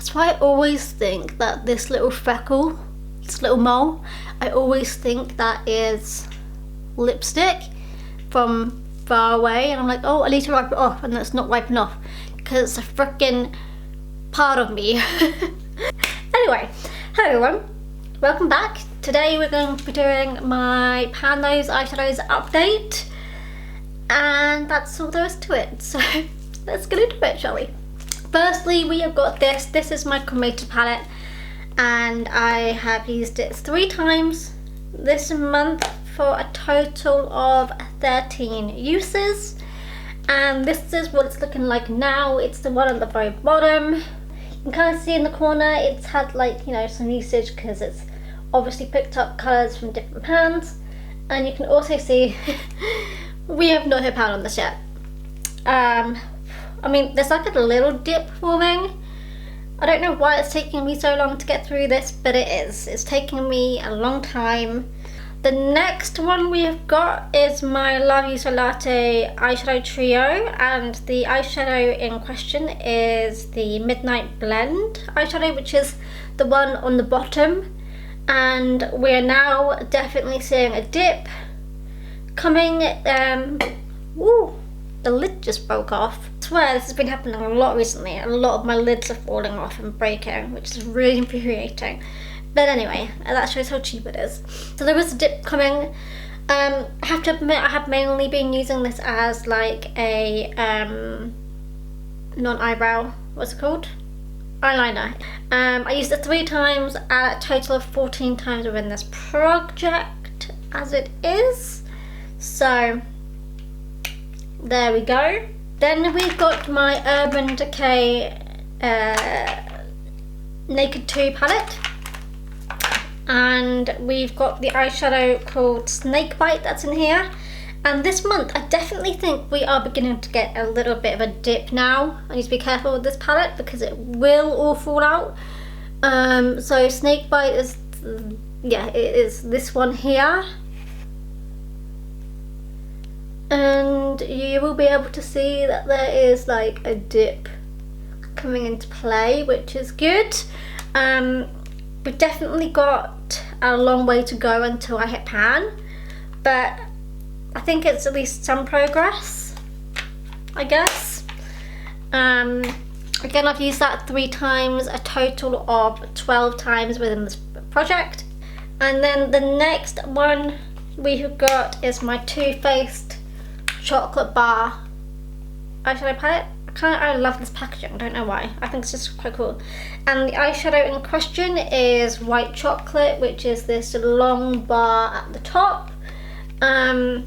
So I always think that this little freckle, this little mole, I always think that is lipstick from far away, and I'm like, oh, I need to wipe it off, and it's not wiping off because it's a freaking part of me. Anyway, hello everyone, welcome back. Today we're going to be doing my Those Eyeshadows update, and that's all there is to it, so let's get into it, shall we? Firstly, we have got this is my cremated palette, and I have used it 3 times this month for a total of 13 uses, and this is what it's looking like now. It's the one at the very bottom. You can kind of see in the corner it's had, like, you know, some usage because it's obviously picked up colours from different pans, and you can also see we have not hit pan on this yet. I mean, there's like a little dip forming. I don't know why it's taking me so long to get through this, but it is. It's taking me a long time. The next one we have got is my Love You So Latte eyeshadow trio, and the eyeshadow in question is the Midnight Blend eyeshadow, which is the one on the bottom, and we're now definitely seeing a dip coming. Ooh, the lid just broke off. I swear this has been happening a lot recently. A lot of my lids are falling off and breaking, which is really infuriating. But anyway, that shows how cheap it is. So there is a dip coming. I have to admit, I have mainly been using this as like a non-eyebrow, what's it called? Eyeliner. I used it 3 times, a total of 14 times within this project as it is. So there we go. Then we've got my Urban Decay Naked 2 palette, and we've got the eyeshadow called Snakebite that's in here. And this month I definitely think we are beginning to get a little bit of a dip now. I need to be careful with this palette because it will all fall out. So Snakebite is, yeah, it is this one here. And you will be able to see that there is like a dip coming into play, which is good. We've definitely got a long way to go until I hit pan, but I think it's at least some progress, I guess. Again, I've used that 3 times, a total of 12 times within this project. And then the next one we have got is my Too Faced Chocolate Bar eyeshadow palette. I love this packaging, I don't know why. I think it's just quite cool. And the eyeshadow in question is White Chocolate, which is this long bar at the top. Again,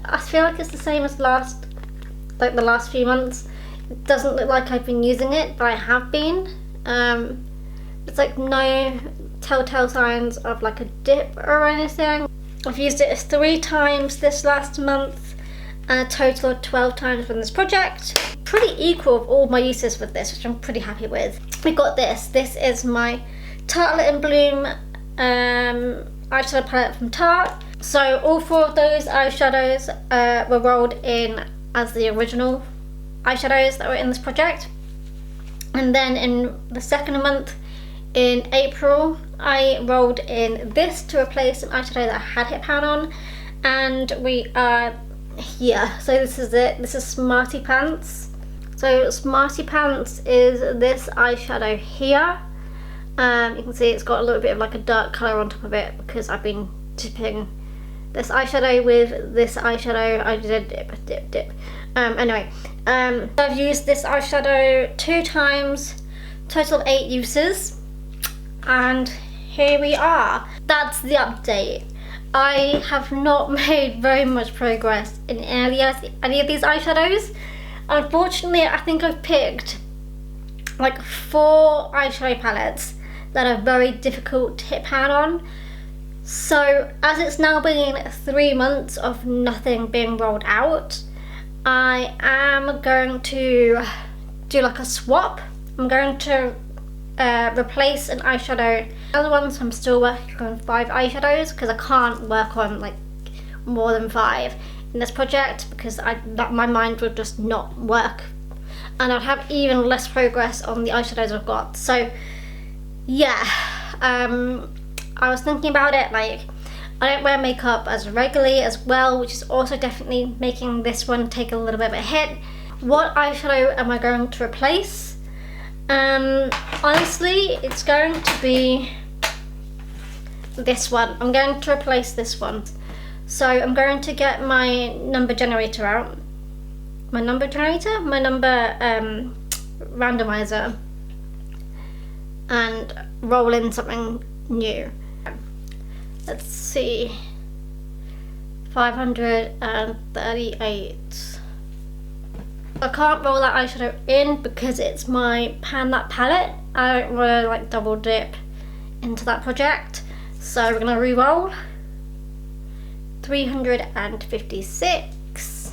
I feel like it's the same as the last few months. It doesn't look like I've been using it, but I have been. It's like no telltale signs of like a dip or anything. I've used it 3 times this last month, and a total of 12 times from this project. Pretty equal of all my uses with this, which I'm pretty happy with. We got this. This is my Tartlet in Bloom eyeshadow palette from Tarte. So all 4 of those eyeshadows were rolled in as the original eyeshadows that were in this project. And then in the second month, in April, I rolled in this to replace an eyeshadow that I had hit pan on, and we are here. So this is it. This is Smarty Pants. So Smarty Pants is this eyeshadow here. You can see it's got a little bit of like a dark colour on top of it because I've been dipping this eyeshadow with this eyeshadow. I did a dip. Anyway, I've used this eyeshadow 2 times, total of 8 uses, and here we are. That's the update. I have not made very much progress in any of these eyeshadows. Unfortunately, I think I've picked like 4 eyeshadow palettes that are very difficult to hit pan on. So as it's now been 3 months of nothing being rolled out, I am going to do like a swap. I'm going to replace an eyeshadow. The other ones I'm still working on 5 eyeshadows because I can't work on like more than 5 in this project because my mind would just not work. and I'd have even less progress on the eyeshadows I've got. So yeah, I was thinking about it, like, I don't wear makeup as regularly as well, which is also definitely making this one take a little bit of a hit. What eyeshadow am I going to replace? Honestly, it's going to be this one. I'm going to replace this one. So I'm going to get my number generator out. My number randomizer, and roll in something new. Let's see, 538. I can't roll that eyeshadow in because it's my that palette. I don't want to like double dip into that project, so we're gonna re-roll. 356.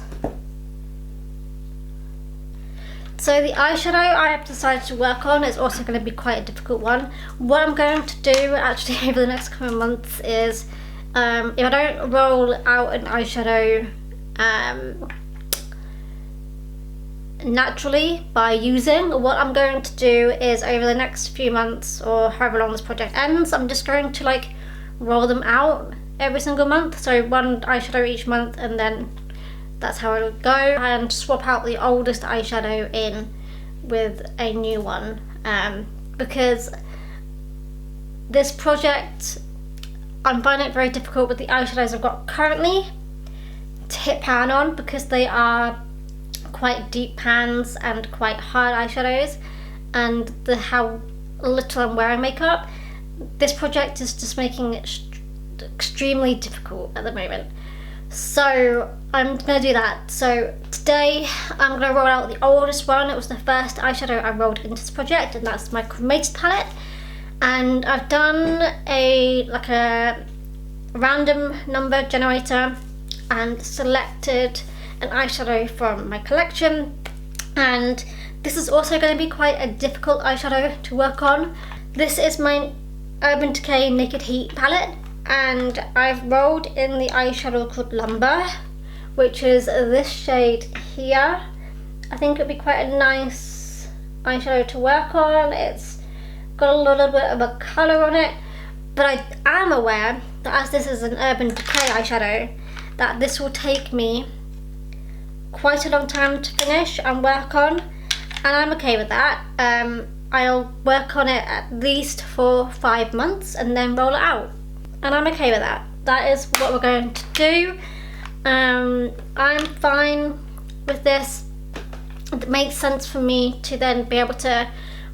So the eyeshadow I have decided to work on is also going to be quite a difficult one. What I'm going to do actually over the next couple of months is, if I don't roll out an eyeshadow naturally by using, what I'm going to do is over the next few months, or however long this project ends, I'm just going to like roll them out every single month. So one eyeshadow each month, and then that's how it would go, and swap out the oldest eyeshadow in with a new one, because this project, I'm finding it very difficult with the eyeshadows I've got currently to hit pan on, because they are quite deep pans and quite hard eyeshadows, and how little I'm wearing makeup. This project is just making it extremely difficult at the moment. So I'm going to do that. So today I'm going to roll out the oldest one. It was the first eyeshadow I rolled into this project, and that's my cremated palette. And I've done a random number generator and selected an eyeshadow from my collection. And this is also going to be quite a difficult eyeshadow to work on. This is my Urban Decay Naked Heat palette, and I've rolled in the eyeshadow called Lumber, which is this shade here. I think it'd be quite a nice eyeshadow to work on. It's got a little bit of a colour on it, but I am aware that as this is an Urban Decay eyeshadow, that this will take me quite a long time to finish and work on, and I'm okay with that. I'll work on it at least for 5 months and then roll it out, and I'm okay with that. That is what we're going to do. I'm fine with this. It makes sense for me to then be able to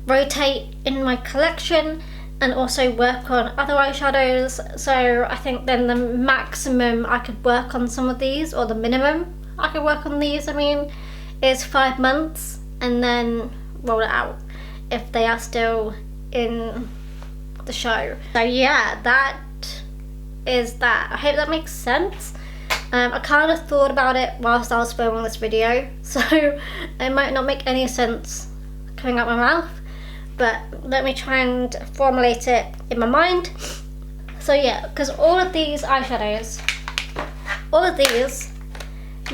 rotate in my collection and also work on other eyeshadows. So I think then the maximum I could work on some of these, or the minimum I could work on these, I mean, is 5 months, and then roll it out if they are still in the show. So yeah, that is that. I hope that makes sense. I kind of thought about it whilst I was filming this video, so it might not make any sense coming out my mouth, but let me try and formulate it in my mind. So yeah, because all of these eyeshadows,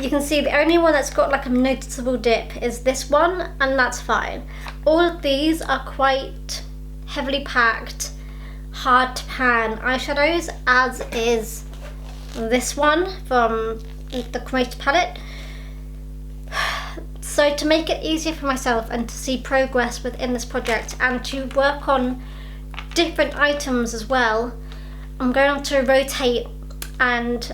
you can see the only one that's got like a noticeable dip is this one, and that's fine. All of these are quite heavily packed, hard to pan eyeshadows, as is this one from the cremated palette. So to make it easier for myself and to see progress within this project and to work on different items as well, I'm going to rotate and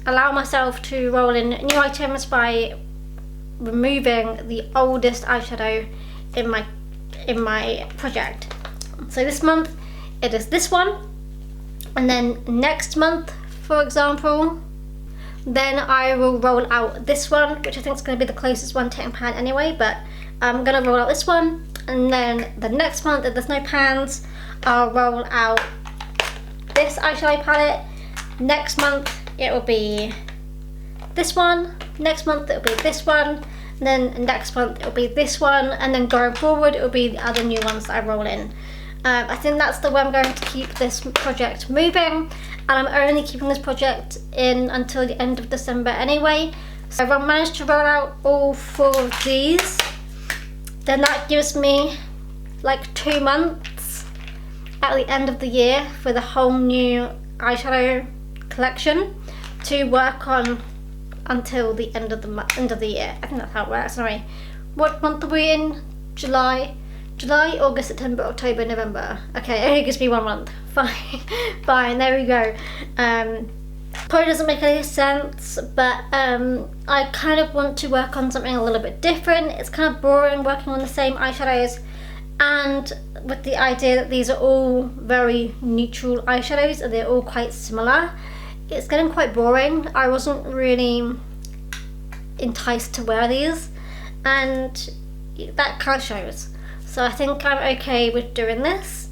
allow myself to roll in new items by removing the oldest eyeshadow in my project. So this month it is this one, and then next month, for example, then I will roll out this one, which I think is going to be the closest one to hitting pan anyway, but I'm going to roll out this one, and then the next month, if there's no pans, I'll roll out this eyeshadow palette. Next month it will be this one, next month it will be this one, and then next month it will be this one, and then going forward it will be the other new ones that I roll in. I think that's the way I'm going to keep this project moving, and I'm only keeping this project in until the end of December anyway. So I've managed to roll out all 4 of these, then that gives me like 2 months at the end of the year for the whole new eyeshadow collection to work on until the end of the year. I think that's how it works. Anyway, what month are we in? July, August, September, October, November. Okay, it only gives me 1 month. Fine, there we go. Probably doesn't make any sense, but I kind of want to work on something a little bit different. It's kind of boring working on the same eyeshadows, and with the idea that these are all very neutral eyeshadows and they're all quite similar, it's getting quite boring. I wasn't really enticed to wear these, and that kind of shows. So I think I'm okay with doing this.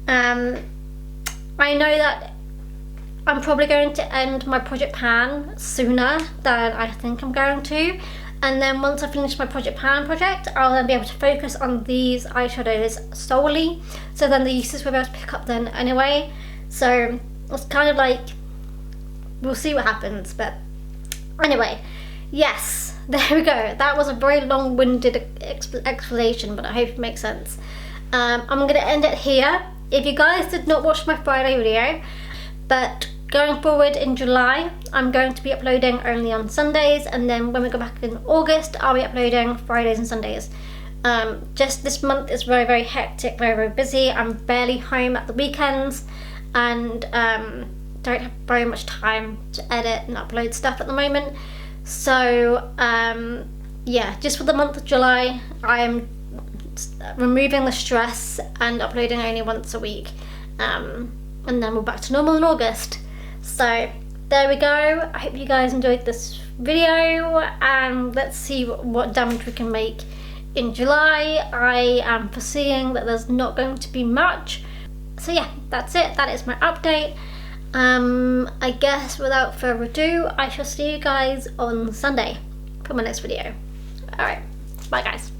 I know that I'm probably going to end my Project Pan sooner than I think I'm going to, and then once I finish my Project Pan project, I'll then be able to focus on these eyeshadows solely, so then the uses will be able to pick up then anyway. So it's kind of like, we'll see what happens. But anyway, yes, there we go. That was a very long-winded explanation, but I hope it makes sense. I'm going to end it here. If you guys did not watch my Friday video, but going forward in July, I'm going to be uploading only on Sundays, and then when we go back in August, I'll be uploading Fridays and Sundays. Just this month is very, very hectic, very, very busy. I'm barely home at the weekends, and don't have very much time to edit and upload stuff at the moment. So yeah, just for the month of July, I'm removing the stress and uploading only once a week, and then we're back to normal in August. So there we go. I hope you guys enjoyed this video, and let's see what damage we can make in July. I am foreseeing that there's not going to be much. So yeah, that's it. That is my update. I guess without further ado, I shall see you guys on Sunday for my next video. Alright, bye guys.